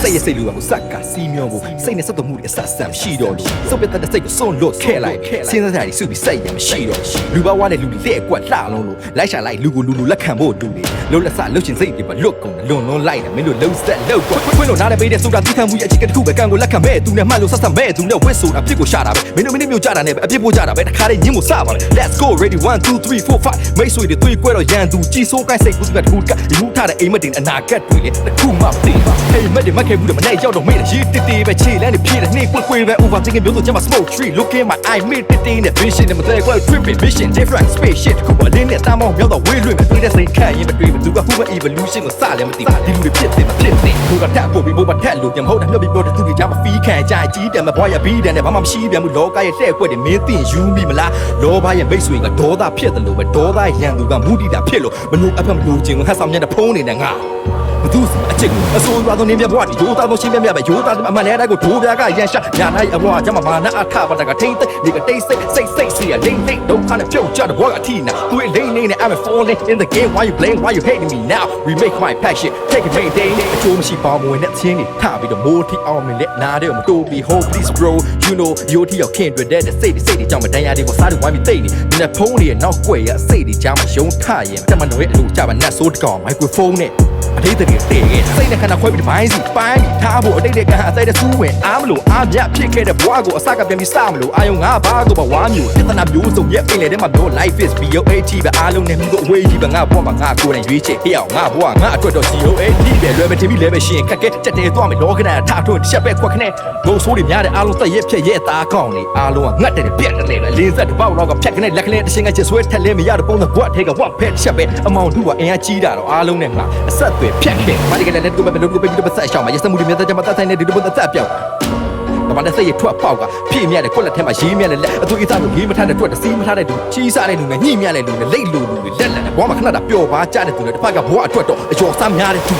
စိတ်ရစိတ်လူပါကိုစက်ကစီးမျောဖို့စိတ်နဲ့ဆက်သွယ်မှုတွေအဆက်ဆက်ရှိတော့စုပ်ပြတ်တဲ့စိတ်ကိုစွန့်လွတ်ခဲ့လိုက်စဉ်းစားကြရည်စုပြီးစိတ်ရမရှိတော့လူပါဝါတဲ့လူတွေလက်အကွက်လှလုံးလို့လိုက်ရှာလိုက်လူကိုလူလက်ခံဖို့လူတွေလုံးလက်စလှုပ်ချင်စိတ်တွေပါလွတ်ကုန်လွန်လွန်လိုက်တယ်မင်းတို့လုံးဆက်လှုပ်ကွခွင်းလို့နားနဲ့ပေးတဲ့ဆိုတာတိခံမှုရဲ့အချစ်ကတစ်ခုပဲကံကိုလက်ခံမဲ့သူနဲ့မှတ်လို့ဆက်ဆက်မဲ့သူနဲ့ဝစ်ဆိုတာပြစ်ကိုရှာတာပဲမင်းတို့မျိုးကြတာနဲ့ပဲအပြစ်ပို့ကြတာပဲတခါတည်းညင်းကိုစပါလေ Let's go ready 1 2 3 4 5မိတ်ဆွေတွေတွေ့ကွဲတော့ရန်သူကြီးစိုးကိုင်းစိတ်ကူးကတခုကယူထားတဲ့အိမ်မတင်အနာဂတ်တွေလေတခုမှမသိဟေးမက်တွေမခဲ့ဘူးတဲ့မနဲ့ရောက်တော့မေးတယ်ရေးတစ်တေးပဲခြေလန်းနေဖြည့်တယ်နှိကွကွပဲ overthinking မျိုးစုံကျမ smoke tree look in my eye mid တစ်တေးနဲ့ vision နဲ့မသေးကွယ် tripping vision different space shit ခုပေါ်လင်းနဲ့တာမောင်းရောက်တော့ဝေးလွင့်ပဲတွေ့တဲ့စိတ်ခံရင်မတွေ့ဘူးသူက human evolution ကိုစလည်းမသိဘူးဒီလူတွေဖြစ်တယ်မဖြစ်တယ်သူကတက်ဖို့ပြီးဘိုးဘထက်လို့ပြန်မဟုတ်တာမျက်ပြီးပြောတဲ့သူတွေကြမှာ fee ခံကြကြီးတယ်မဘွားရပြီးတယ်နဲ့ဘာမှမရှိပြန်ဘူးလောကရဲ့တဲ့ကွက်တွေမင်းသိယူမိမလားလောဘရဲ့မိတ်ဆွေကဒေါသဖြစ်တယ်လို့ပဲဒေါသရန်သူကမူတည်တာဖြစ်လို့မလို့အဖက်မလို့ခြင်းကိုဟတ်ဆောင်မြတ်တဲ့ဖုံးနေတဲ့ငါဘသူစီအချစ်ကိုအစိုးရသောနေမြတ်ဘဝဒီရိုးသားသောရှင်းပြပဲရိုးသားအမှန်နဲ့တိုင်းကိုဒိုးပြားကရန်ရှာညာတိုင်းအဘွားကျမမာနအထပါတကထိမ့်သိဒီကတိတ်စိတ်စီရလိမ့်ဒုက္ခနဲ့ပြုတ်ကြတဲ့ဘဝကအထီးနာသူ့လိမ့်နေနဲ့ I'm falling in the game why you blame why you hating me now we make my passion take it main day အချိုးမရှိပါမဝင်တဲ့ချင်းတွေထပြီးတော့မိုးထီအောင်မြင်လက်နားတဲ့မတိုးပြီး hope please bro you know you ထီရောက်ခင်တွေ့တဲ့စိတ်တွေကြောင့်မတန်ရာတွေကိုစားတွေဝိုင်းပြီးသိနေနဲ့ဖုန်းတွေရဲ့နောက်ကွယ်ရစိတ်တွေကြားမှာယုံထရင်တက်မနှွေးအလိုကြပါနတ်ဆိုးတကောင် microphone နဲ့အသေးသေးတည်ခဲ့စိတ်နဲ့ခန္ဓာခွဲပြီးပိုင်းစီပိုင်းပြီးထားဖို့အတိတ်ကံအစိတ်တဆူးဝင်အားမလို့အားမြဖြစ်ခဲ့တဲ့ဘဝကိုအစကပြန်ပြီးစမလို့အာယုံငါဘာကိုဘဝမျိုးပြဿနာမျိုးစုံရဲ့ပင်လေထဲမှာပြော life is BOAT ပဲအားလုံးနဲ့မှုတို့အဝေးကြီးပဲငါဘဝမှာငါကိုယ်တိုင်ရွေးချယ်ဟေ့အောင်ငါဘဝငါအတွက်တော့ GOAT ပဲလွယ်ပဲထင်ပြီးလဲပဲရှင်ခက်ခဲကြက်တဲသွားမယ်လောကနာထားထွန်းတစ်ချက်ပဲခွက်ခနဲ့ဘုံဆိုးတွေများတဲ့အားလုံးသက်ရက်ဖြက်ရဲ့သားကောင်းနေအားလုံးကငတ်တယ်ပြက်တယ်လေလင်းဆက်တစ်ပေါက်တော့ကဖြက်ခနဲ့လက်ခနဲ့တစ်ရှင်ကချစ်ဆွဲထက်လဲမရတဲ့ပုံစံဘဝထဲကဝက်ဖက်တစ်ချက်ပဲအမောင်တို့ကအင်အားကြီးတာတော့အားလုံးနဲ့ငါအဆက်တွေဖြက်ခဲ့မာဒီကလည်းလက်ကိုပဲလို့ကိုပဲပြီးတော့ဆက်ရှောင်းမှာရစမှုတွေမြတ်တဲ့မှာတတ်ဆိုင်တဲ့ဒီလိုပုံသက်ပြောက်ဘာမှစိတ်ရထွက်ပေါက်ကဖြည့်မြတ်တဲ့ကွက်လက်ထဲမှာရေးမြတ်တဲ့လက်အတူအစားလို့ရေးမထားတဲ့တွက်တစီးမထားတဲ့သူကြီးစားတဲ့လူနဲ့ညှိမြတ်တဲ့လူနဲ့လိတ်လူတွေလက်လက်နဲ့ဘဝမှာခဏတာပျော်ပါကြတဲ့သူနဲ့တစ်ဖက်ကဘဝအတွက်တော့အကျော်စားများတဲ့သူ